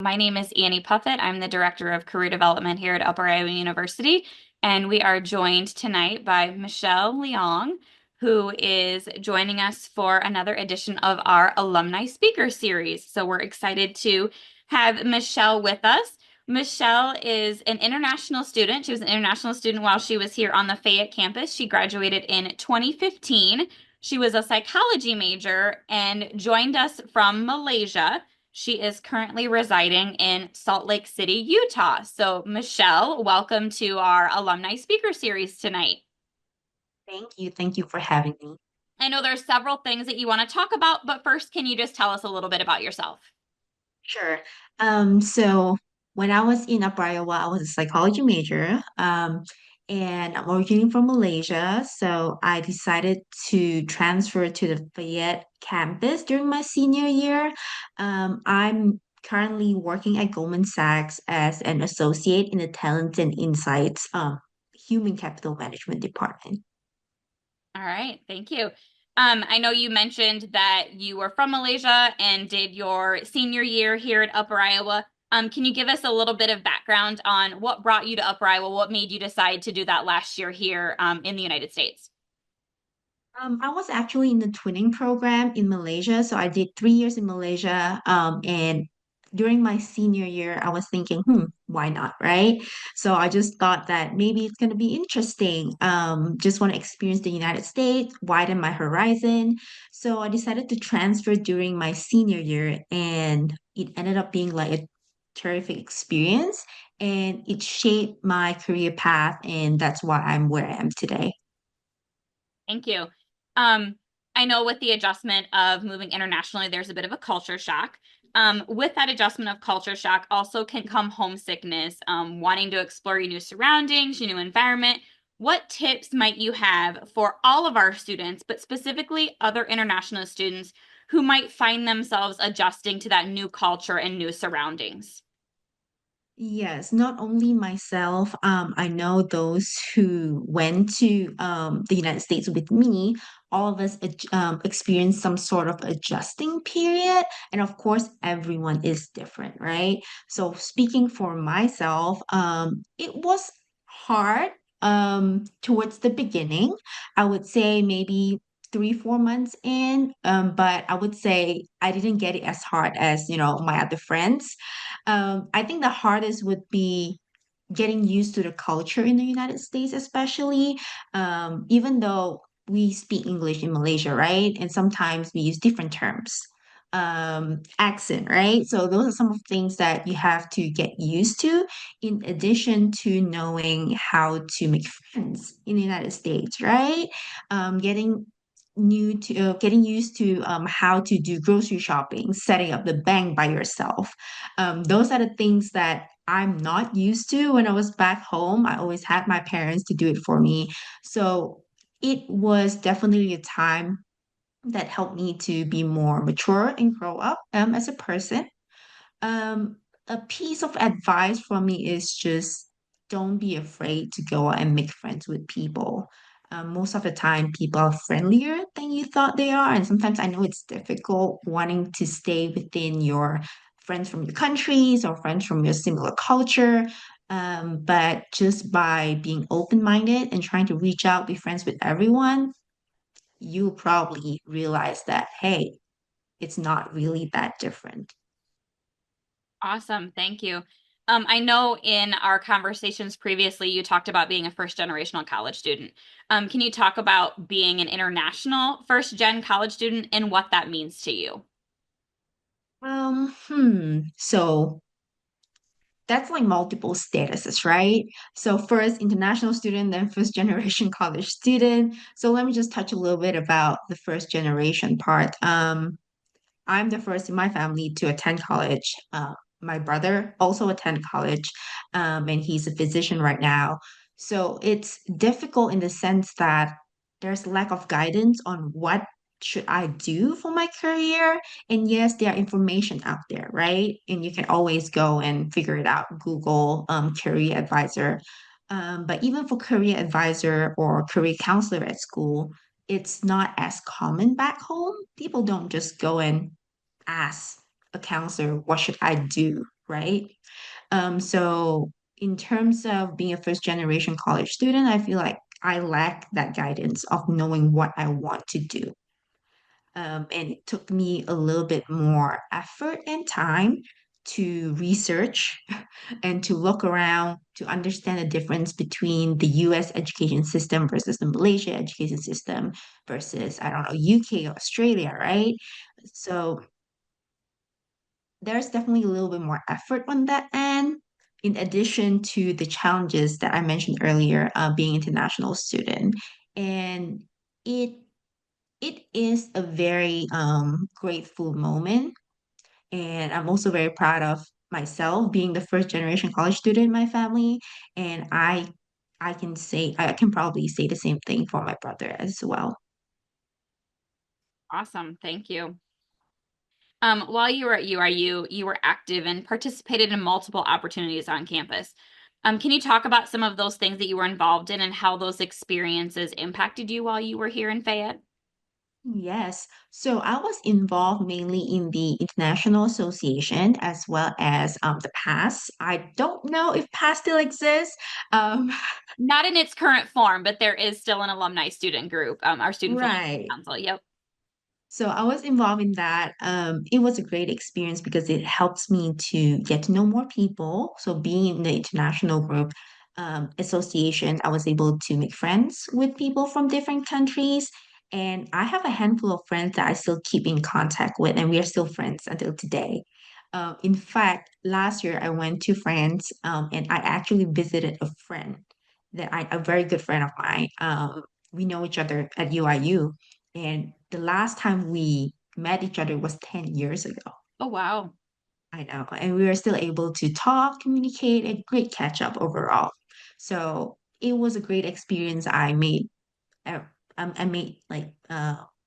My name is Annie Puffett. I'm the Director of Career Development here at Upper Iowa University, and we are joined tonight by Michelle Leong, who is joining us for another edition of our Alumni Speaker Series. So we're excited to have Michelle with us. Michelle is an international student. She was an international student while she was here on the Fayette campus. She graduated in 2015. She was a psychology major and joined us from Malaysia. She is currently residing in Salt Lake City, Utah. So, Michelle, welcome to our Alumni Speaker Series tonight. Thank you. Thank you for having me. I know there's several things that you want to talk about, but first, can you just tell us a little bit about yourself? Sure. So when I was in Upper Iowa, I was a psychology major. And I'm originally from Malaysia. So I decided to transfer to the Fayette campus during my senior year. I'm currently working at Goldman Sachs as an associate in the Talent and Insights Human Capital Management Department. All right, thank you. I know you mentioned that you were from Malaysia and did your senior year here at Upper Iowa. Can you give us a little bit of background on what brought you to Upper Iowa? What made you decide to do that last year here in the United States? I was actually in the twinning program in Malaysia. So I did 3 years in Malaysia. And during my senior year, I was thinking, why not, right? So I just thought that maybe it's going to be interesting. Just want to experience the United States, widen my horizon. So I decided to transfer during my senior year, and it ended up being like a terrific experience. And it shaped my career path, and that's why I'm where I am today. Thank you. Um, I know with the adjustment of moving internationally, there's a bit of a culture shock. With that adjustment of culture shock also can come homesickness, wanting to explore your new surroundings, your new environment. What tips might you have for all of our students, but specifically other international students who might find themselves adjusting to that new culture and new surroundings? Yes, not only myself, I know those who went to the United States with me, all of us experienced some sort of adjusting period. And of course, everyone is different, right? So speaking for myself, it was hard towards the beginning. I would say maybe 3, 4 months in, but I would say I didn't get it as hard as, my other friends. I think the hardest would be getting used to the culture in the United States, especially even though we speak English in Malaysia, right? And sometimes we use different terms, accent, right? So those are some of the things that you have to get used to, in addition to knowing how to make friends in the United States, right? Getting used to how to do grocery shopping, setting up the bank by yourself. Those are the things that I'm not used to when I was back home. I always had my parents to do it for me. So it was definitely a time that helped me to be more mature and grow up as a person. Um, a piece of advice from me is just don't be afraid to go out and make friends with people. Most of the time, people are friendlier than you thought they are. And sometimes I know it's difficult wanting to stay within your friends from your countries or friends from your similar culture. But just by being open-minded and trying to reach out, be friends with everyone, you'll probably realize that, hey, it's not really that different. Awesome. Thank you. I know in our conversations previously, you talked about being a first generational college student. Can you talk about being an international first gen college student and what that means to you? So that's like multiple statuses, right? So first international student, then first generation college student. So let me just touch a little bit about the first generation part. I'm the first in my family to attend college. My brother also attend college, and he's a physician right now. So it's difficult in the sense that there's lack of guidance on what should I do for my career. And yes, there are information out there, right? And you can always go and figure it out. Google career advisor. But even for career advisor or career counselor at school, it's not as common back home. People don't just go and ask a counselor, what should I do? right? So in terms of being a first generation college student, I feel like I lack that guidance of knowing what I want to do. And it took me a little bit more effort and time to research and to look around to understand the difference between the US education system versus the Malaysia education system versus, I don't know, UK or Australia, right? So there's definitely a little bit more effort on that end, in addition to the challenges that I mentioned earlier, being international student. And it it is a very grateful moment. And I'm also very proud of myself being the first generation college student in my family. And I can probably say the same thing for my brother as well. Awesome. Thank you. While you were at UIU, you were active and participated in multiple opportunities on campus. Can you talk about some of those things that you were involved in and how those experiences impacted you while you were here in Fayette? Yes. So I was involved mainly in the International Association as well as the PAS. I don't know if PAS still exists. Um, Not in its current form, but there is still an alumni student group, our student affiliate right. council. Yep. So I was involved in that. It was a great experience because it helps me to get to know more people. So being in the international group association, I was able to make friends with people from different countries. And I have a handful of friends that I still keep in contact with, and we are still friends until today. In fact, last year I went to France, and I actually visited a friend a very good friend of mine. We know each other at UIU. And the last time we met each other was 10 years ago. Oh, wow. I know. And we were still able to talk, communicate, and great catch up overall. So it was a great experience. Uh, I made like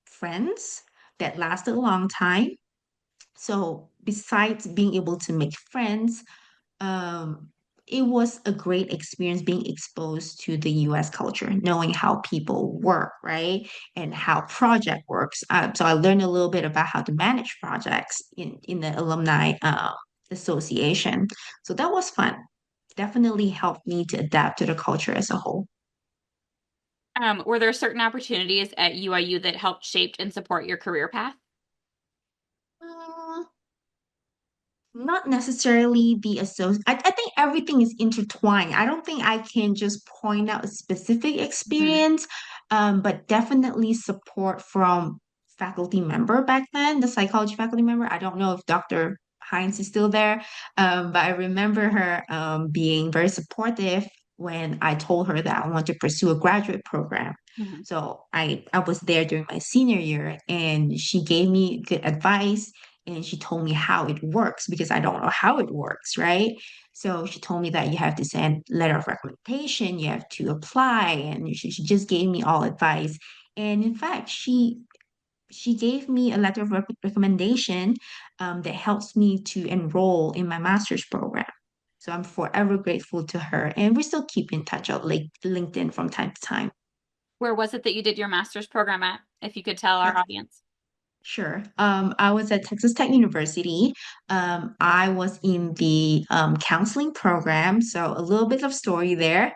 friends that lasted a long time. So besides being able to make friends, um, it was a great experience being exposed to the US culture, knowing how people work, right? And how project works. So I learned a little bit about how to manage projects in the alumni association. So that was fun. Definitely helped me to adapt to the culture as a whole. Were there certain opportunities at UIU that helped shape and support your career path? Uh, Not necessarily the associate. I think everything is intertwined. I don't think I can just point out a specific Mhm. experience, but definitely support from faculty member back then, the psychology faculty member. I don't know if Dr. Hines is still there, but I remember her being very supportive when I told her that I want to pursue a graduate program. Mhm. So I was there during my senior year, and she gave me good advice and she told me how it works because I don't know how it works, right? So she told me that you have to send letter of recommendation, you have to apply, and she just gave me all advice. And in fact, she gave me a letter of recommendation that helps me to enroll in my master's program. So I'm forever grateful to her, and we still keep in touch on like LinkedIn from time to time. Where was it that you did your master's program at, if you could tell our audience? Sure. I was at Texas Tech University. I was in the counseling program, so a little bit of story there.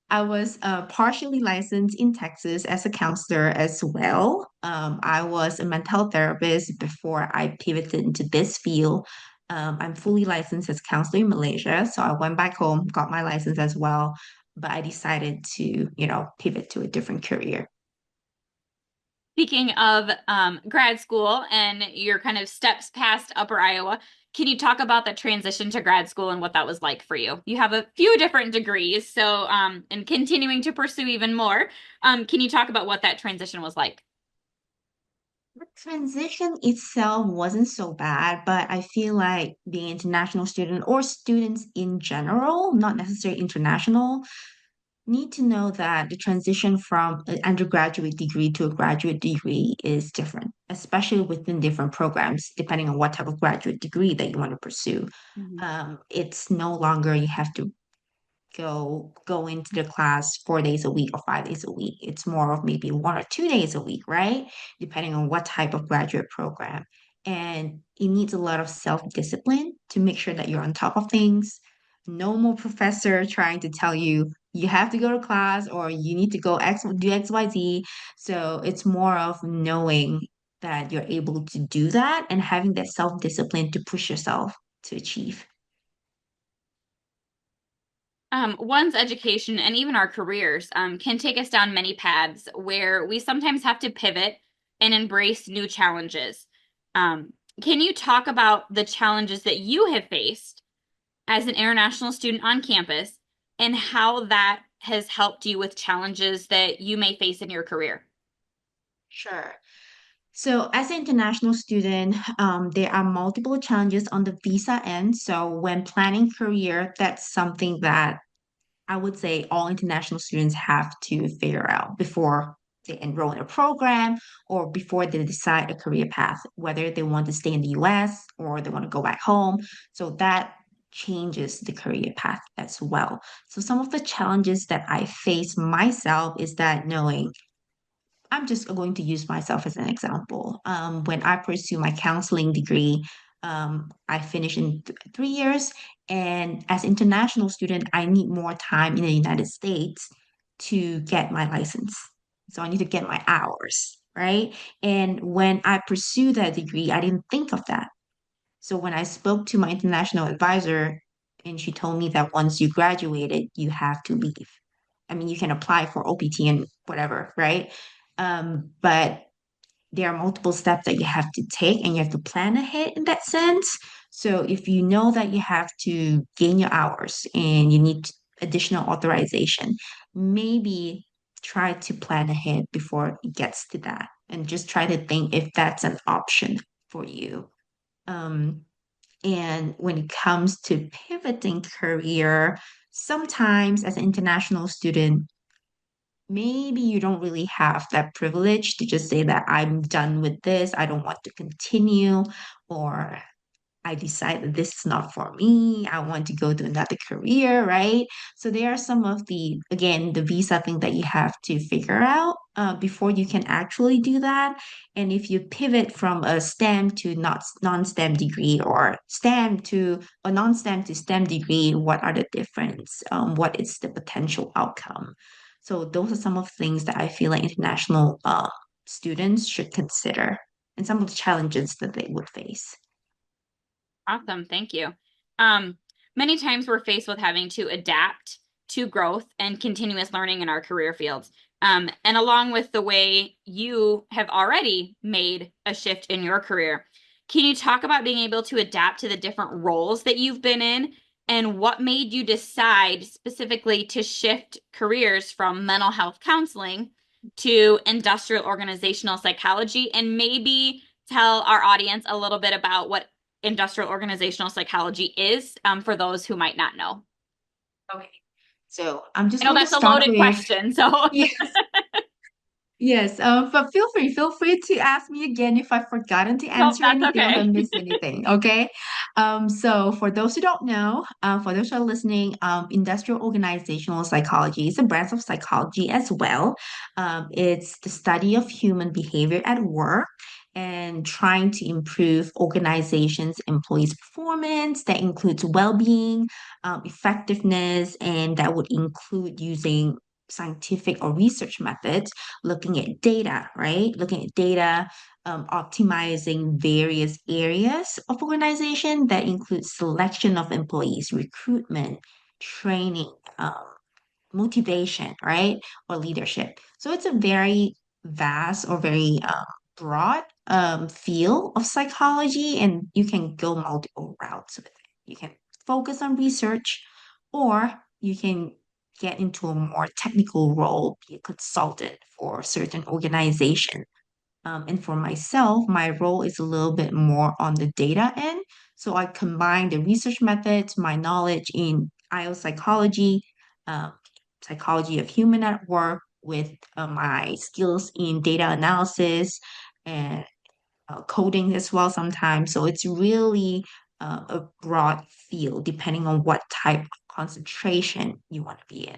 I was partially licensed in Texas as a counselor as well. I was a mental health therapist before I pivoted into this field. I'm fully licensed as a counselor in Malaysia, so I went back home, got my license as well, but I decided to, pivot to a different career. Speaking of grad school and your kind of steps past Upper Iowa, can you talk about the transition to grad school and what that was like for you? You have a few different degrees, so and continuing to pursue even more. Can you talk about what that transition was like? The transition itself wasn't so bad, but I feel like being an international student or students in general, not necessarily international, need to know that the transition from an undergraduate degree to a graduate degree is different, especially within different programs, depending on what type of graduate degree that you want to pursue. Mhm. It's no longer you have to go into the class 4 days a week or 5 days a week. It's more of maybe 1 or 2 days a week, right? Depending on what type of graduate program. and it needs a lot of self-discipline to make sure that you're on top of things. No more professor trying to tell you you have to go to class or you need to go do XYZ. So it's more of knowing that you're able to do that and having that self-discipline to push yourself to achieve. One's education and even our careers can take us down many paths where we sometimes have to pivot and embrace new challenges. Um, can you talk about the challenges that you have faced as an international student on campus and how that has helped you with challenges that you may face in your career? Sure. So, as an international student, there are multiple challenges on the visa end. So, when planning career, that's something that I would say all international students have to figure out before they enroll in a program or before they decide a career path, whether they want to stay in the US or they want to go back home. So, that changes the career path as well. So, some of the challenges that I face myself is that knowing I'm just going to use myself as an example. When I pursue my counseling degree, I finished in 3 years, and as international student, I need more time in the United States to get my license. So I need to get my hours, right? And when I pursue that degree, I didn't think of that. So when I spoke to my international advisor, and she told me that once you graduated, you have to leave. I mean, you can apply for OPT and whatever, right? But there are multiple steps that you have to take and you have to plan ahead in that sense. So if you know that you have to gain your hours and you need additional authorization, maybe try to plan ahead before it gets to that and just try to think if that's an option for you. Um, and when it comes to pivoting career, sometimes as an international student, maybe you don't really have that privilege to just say that I'm done with this, I don't want to continue, or I decide that this is not for me. I want to go to another career, right? So there are some of the, again, the visa thing that you have to figure out before you can actually do that. And if you pivot from a STEM to not non-STEM degree or STEM to a non-STEM to STEM degree, what are the difference? What is the potential outcome? So those are some of the things that I feel like international students should consider and some of the challenges that they would face. Awesome, thank you. Um, Many times we're faced with having to adapt to growth and continuous learning in our career fields. And along with the way you have already made a shift in your career, can you talk about being able to adapt to the different roles that you've been in and what made you decide specifically to shift careers from mental health counseling to industrial organizational psychology and maybe tell our audience a little bit about what industrial organizational psychology is for those who might not know? Okay. So I'm I just know going to that's a start loaded with question, so yes, yes. But feel free to ask me again if I've forgotten to nope, answer that's anything or if I okay. missed anything. Okay. So for those who don't know, for those who are listening, industrial organizational psychology is a branch of psychology as well. It's the study of human behavior at work and trying to improve organizations' employees' performance. That includes well-being, effectiveness, and that would include using scientific or research methods, looking at data, right? Looking at data, optimizing various areas of organization that includes selection of employees, recruitment, training, motivation, right? Or leadership. So it's a very vast or very broad field of psychology, and you can go multiple routes with it. You can focus on research, or you can get into a more technical role, be a consultant for a certain organization. And for myself, my role is a little bit more on the data end. So I combine the research methods, my knowledge in IO psychology, um, psychology of human at work, with my skills in data analysis and coding as well sometimes. So it's really a broad field depending on what type of concentration you want to be in.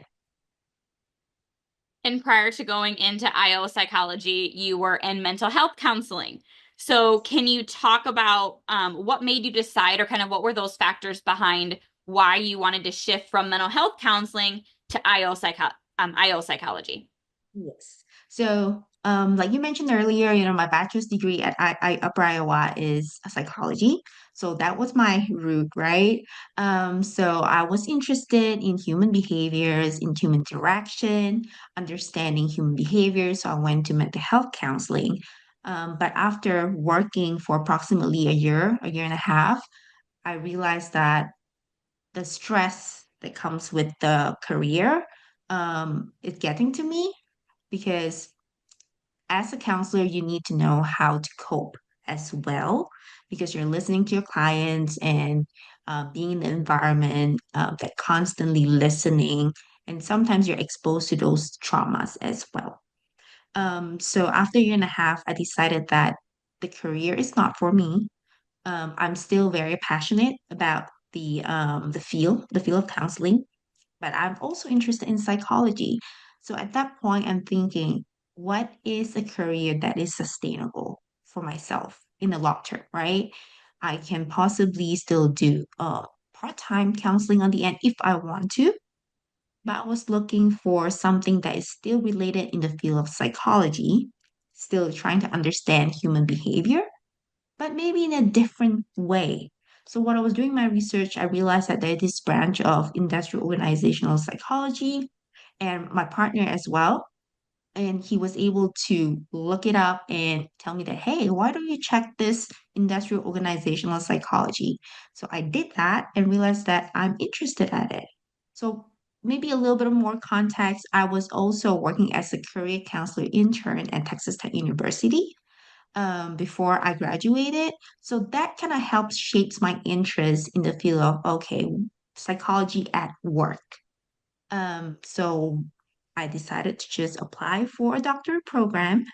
And prior to going into IO psychology, you were in mental health counseling. So, can you talk about what made you decide, or kind of what were those factors behind why you wanted to shift from mental health counseling to IO psychology? Yes. So, like you mentioned earlier, my bachelor's degree at Upper Iowa is psychology. So that was my route, right? So I was interested in human behaviors, in human interaction, understanding human behavior. So I went to mental health counseling. But after working for approximately a year and a half, I realized that the stress that comes with the career, is getting to me because as a counselor, you need to know how to cope as well because you're listening to your clients and being in the environment that constantly listening. And sometimes you're exposed to those traumas as well. So after a year and a half, I decided that the career is not for me. I'm still very passionate about the field of counseling, but I'm also interested in psychology. So at that point, I'm thinking, what is a career that is sustainable for myself in the long term, right? I can possibly still do part-time counseling on the end if I want to, but I was looking for something that is still related in the field of psychology, still trying to understand human behavior, but maybe in a different way. So, when I was doing my research, I realized that there's this branch of industrial organizational psychology, and my partner as well. And he was able to look it up and tell me that, hey, why don't you check this industrial organizational psychology? So I did that and realized that I'm interested at it. So maybe a little bit of more context. I was also working as a career counselor intern at Texas Tech University before I graduated. So that kind of helps shapes my interest in the field of, okay, psychology at work. So I decided to just apply for a doctorate program.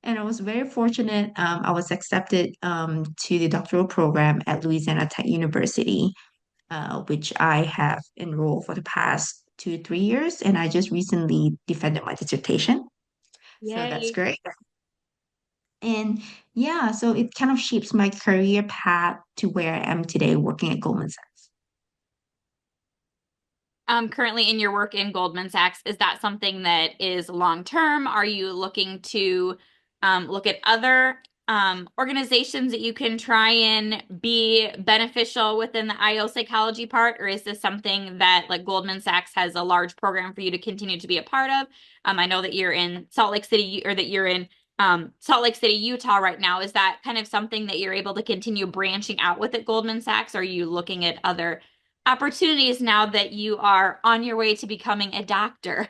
And I was very fortunate. I was accepted to the doctoral program at Louisiana Tech University, which I have enrolled for the past 2, 3 years. And I just recently defended my dissertation. So that's Yay. great. And yeah, so it kind of shapes my career path to where I am today working at Goldman Sachs. Currently in your work in Goldman Sachs, is that something that is long term? Are you looking to look at other organizations that you can try and be beneficial within the IO psychology part, or is this something that like Goldman Sachs has a large program for you to continue to be a part of? I know that you're in Salt Lake City, or that you're in Salt Lake City, Utah right now. Is that kind of something that you're able to continue branching out with at Goldman Sachs? Or are you looking at other opportunities now that you are on your way to becoming a doctor?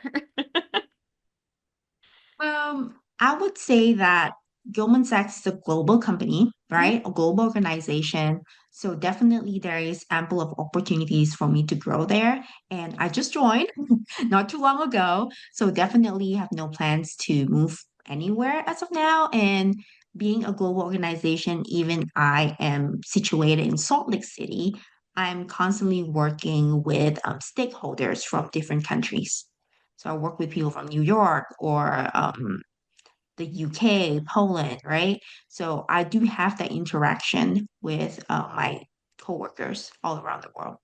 I would say that Goldman Sachs is a global company, right? A global organization. So definitely there is ample of opportunities for me to grow there. And I just joined not too long ago. So definitely have no plans to move anywhere as of now. And being a global organization, even I am situated in Salt Lake City, I'm constantly working with stakeholders from different countries. So I work with people from New York or the UK, Poland, right? So I do have that interaction with my coworkers all around the world.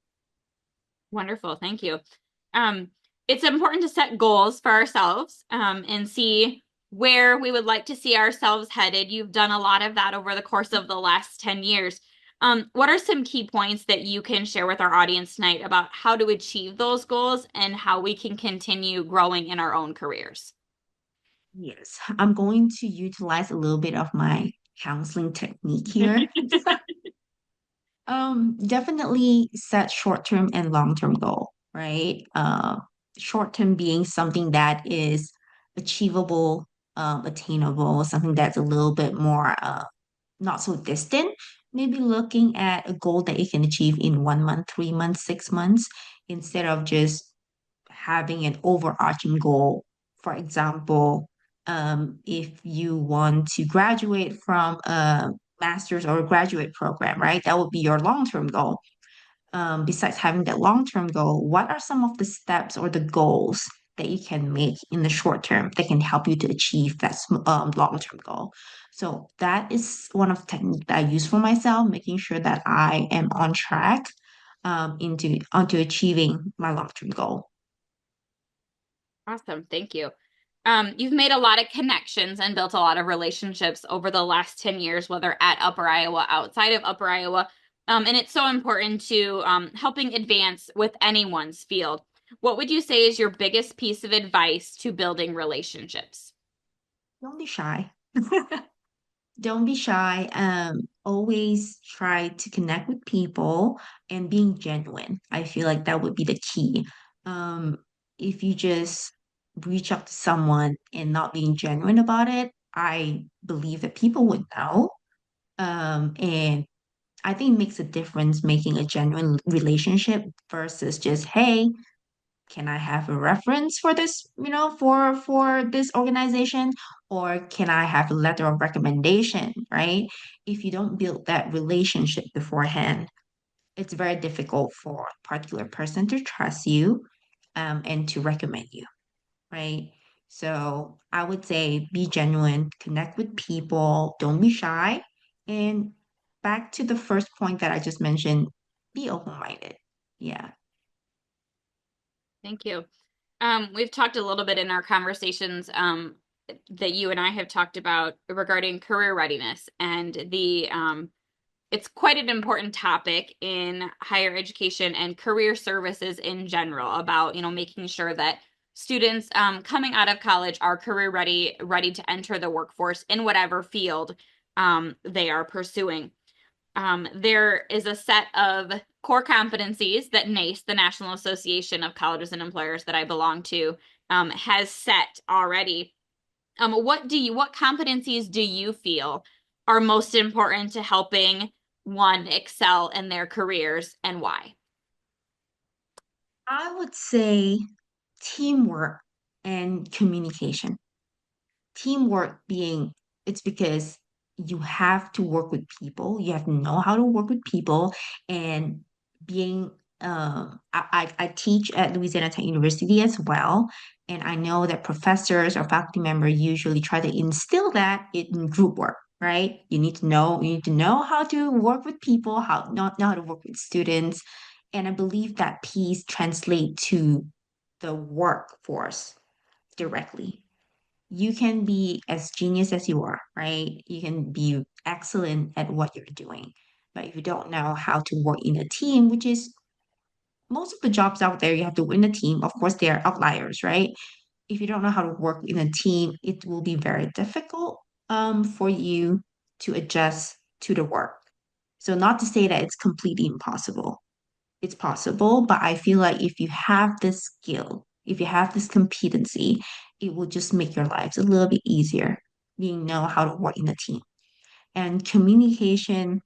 Wonderful, thank you. Um, it's important to set goals for ourselves and see where we would like to see ourselves headed. You've done a lot of that over the course of the last 10 years. What are some key points that you can share with our audience tonight about how to achieve those goals and how we can continue growing in our own careers? Yes, I'm going to utilize a little bit of my counseling technique here. Definitely set short-term and long-term goal, right? Short-term being something that is achievable, attainable, something that's a little bit more not so distant. Maybe looking at a goal that you can achieve in 1 month, 3 months, 6 months, instead of just having an overarching goal. For example, if you want to graduate from a master's or a graduate program, right? That would be your long-term goal. Besides having that long-term goal, what are some of the steps or the goals that you can make in the short term that can help you to achieve that long-term goal. So that is one of the techniques that I use for myself, making sure that I am on track into onto achieving my long-term goal. Awesome. Thank you. You've made a lot of connections and built a lot of relationships over the last 10 years, whether at Upper Iowa, outside of Upper Iowa. And it's so important to helping advance with anyone's field. What would you say is your biggest piece of advice to building relationships? Don't be shy. Don't be shy. Always try to connect with people and being genuine. I feel like that would be the key. Um, if you just reach out to someone and not being genuine about it, I believe that people would know. And I think it makes a difference making a genuine relationship versus just, hey, can I have a reference for this, for this organization, or can I have a letter of recommendation, right? If you don't build that relationship beforehand, it's very difficult for a particular person to trust you, and to recommend you, right? So I would say be genuine, connect with people, don't be shy, and back to the first point that I just mentioned, be open-minded. Yeah. Thank you. We've talked a little bit in our conversations that you and I have talked about regarding career readiness and the it's quite an important topic in higher education and career services in general about, making sure that students coming out of college are career ready to enter the workforce in whatever field they are pursuing. There is a set of core competencies that NACE, the National Association of Colleges and Employers that I belong to, has set already. What competencies do you feel are most important to helping one excel in their careers and why? I would say teamwork and communication. Teamwork being it's because you have to work with people, you have to know how to work with people, and being I teach at Louisiana Tech University as well, and I know that professors or faculty members usually try to instill that in group work, right? You need to know how to work with people, how not know how to work with students, and I believe that piece translate to the workforce directly. You can be as genius as you are, right? You can be excellent at what you're doing. But if you don't know how to work in a team, which is most of the jobs out there, you have to win a team. Of course, there are outliers, right? If you don't know how to work in a team, it will be very difficult for you to adjust to the work. So not to say that it's completely impossible. It's possible, but I feel like if you have this skill, if you have this competency, it will just make your lives a little bit easier, being know how to work in a team. And communication,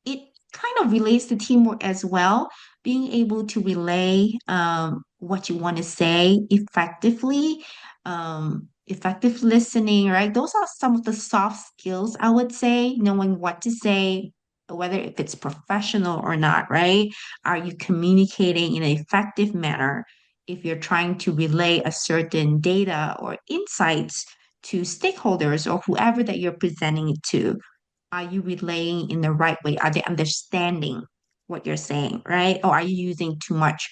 it kind of relates to teamwork as well. Being able to relay what you want to say effectively, effective listening, right? Those are some of the soft skills, I would say, knowing what to say, whether if it's professional or not, right? Are you communicating in an effective manner? If you're trying to relay a certain data or insights to stakeholders or whoever that you're presenting it to, are you relaying in the right way? Are they understanding what you're saying, right? Or are you using too much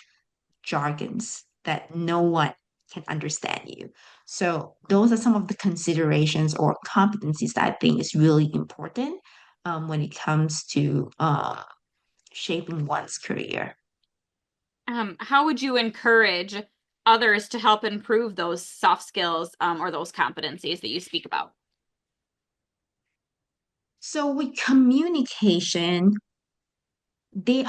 jargons that no one can understand you? So those are some of the considerations or competencies that I think is really important when it comes to shaping one's career. How would you encourage others to help improve those soft skills or those competencies that you speak about? So with communication, they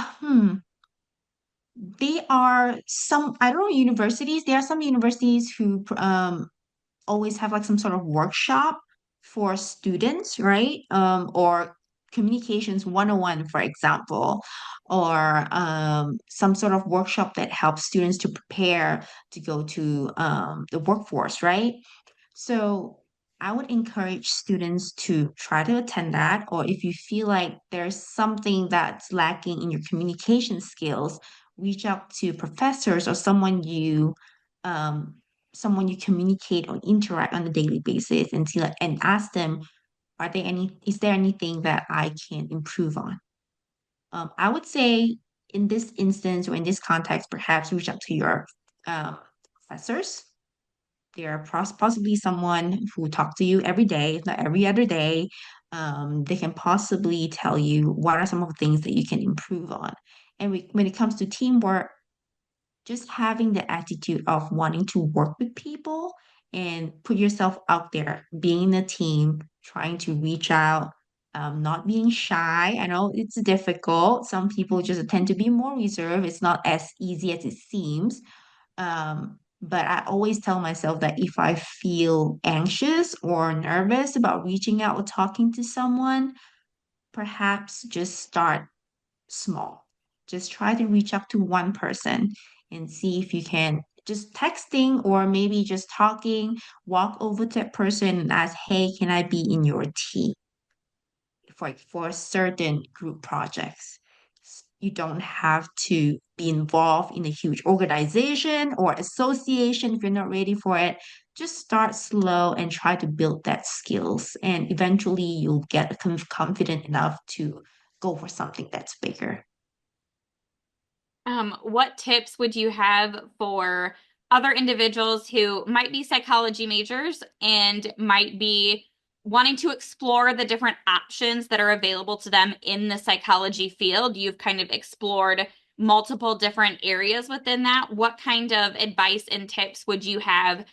they are some, I don't know, universities. There are some universities who always have like some sort of workshop for students, right? Or communications 101, for example, or some sort of workshop that helps students to prepare to go to the workforce, right? So I would encourage students to try to attend that, or if you feel like there's something that's lacking in your communication skills, reach out to professors or someone you um, someone you communicate or interact on a daily basis and see like and ask them, is there anything that I can improve on? I would say in this instance or in this context, perhaps reach out to your um, professors. They are possibly someone who talk to you every day, if not every other day. They can possibly tell you what are some of the things that you can improve on. And when it comes to teamwork, just having the attitude of wanting to work with people and put yourself out there, being in a team, trying to reach out, not being shy. I know it's difficult. Some people just tend to be more reserved. It's not as easy as it seems. But I always tell myself that if I feel anxious or nervous about reaching out or talking to someone, perhaps just start small. Just try to reach out to one person and see if you can just texting or maybe just talking, walk over to that person and ask, hey, can I be in your team for certain group projects? You don't have to be involved in a huge organization or association if you're not ready for it. Just start slow and try to build that skills, and eventually you'll get confident enough to go for something that's bigger. What tips would you have for other individuals who might be psychology majors and might be wanting to explore the different options that are available to them in the psychology field? You've kind of explored multiple different areas within that. What kind of advice and tips would you have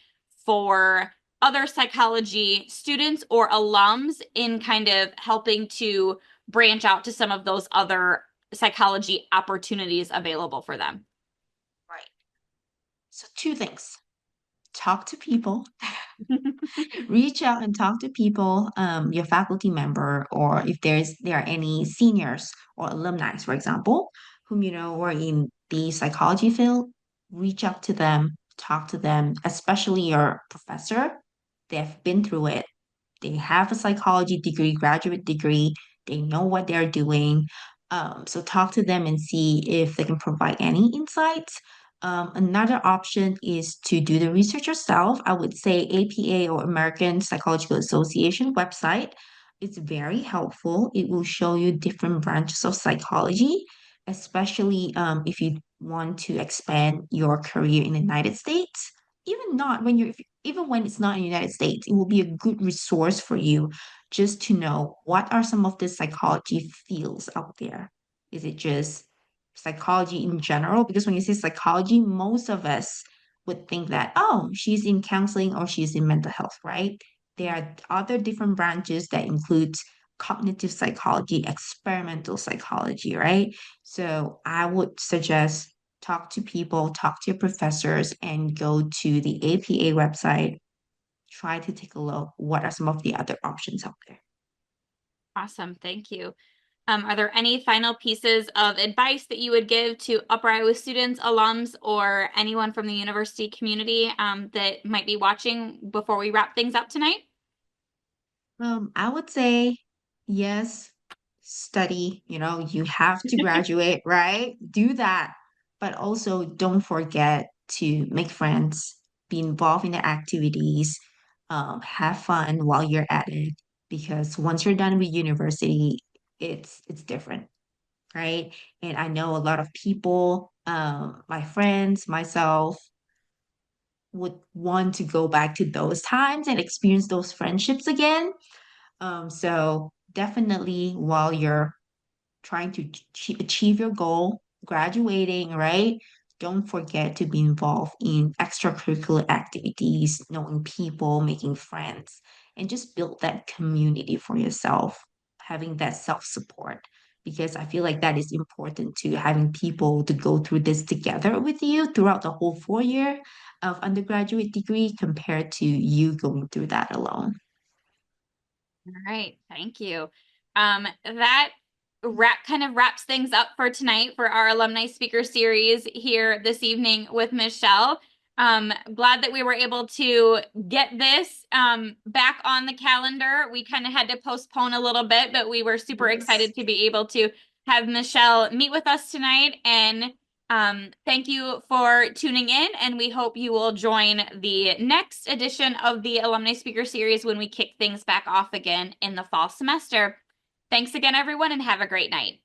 for other psychology students or alums in kind of helping to branch out to some of those other psychology opportunities available for them? Right. So two things. Talk to people, reach out and talk to people, your faculty member, or if there are any seniors or alumni, for example, whom you know are in the psychology field, reach out to them, talk to them, especially your professor. They've been through it. They have a psychology degree, graduate degree. They know what they're doing. So talk to them and see if they can provide any insights. Another option is to do the research yourself. I would say APA or American Psychological Association website. It's very helpful. It will show you different branches of psychology, especially if you want to expand your career in the United States. Even not when you're even when it's not in the United States, it will be a good resource for you just to know what are some of the psychology fields out there. Is it just psychology in general? Because when you say psychology, most of us would think that, oh, she's in counseling or she's in mental health, right? There are other different branches that include cognitive psychology, experimental psychology, right? So I would suggest talk to people, talk to your professors, and go to the APA website. Try to take a look. What are some of the other options out there? Awesome. Thank you. Are there any final pieces of advice that you would give to Upper Iowa students, alums, or anyone from the university community that might be watching before we wrap things up tonight? I would say yes, study, you have to graduate, right? Do that. But also don't forget to make friends, be involved in the activities, have fun while you're at it. Because once you're done with university, it's different, right? And I know a lot of people, my friends, myself, would want to go back to those times and experience those friendships again. So definitely while you're trying to achieve your goal, graduating, right? Don't forget to be involved in extracurricular activities, knowing people, making friends, and just build that community for yourself, having that self-support. Because I feel like that is important to having people to go through this together with you throughout the whole 4 year of undergraduate degree compared to you going through that alone. All right, thank you. That kind of wraps things up for tonight for our alumni speaker series here this evening with Michelle. Glad that we were able to get this back on the calendar. We kind of had to postpone a little bit, but we were super Yes. excited to be able to have Michelle meet with us tonight and Thank you for tuning in, and we hope you will join the next edition of the Alumni Speaker Series when we kick things back off again in the fall semester. Thanks again, everyone, and have a great night.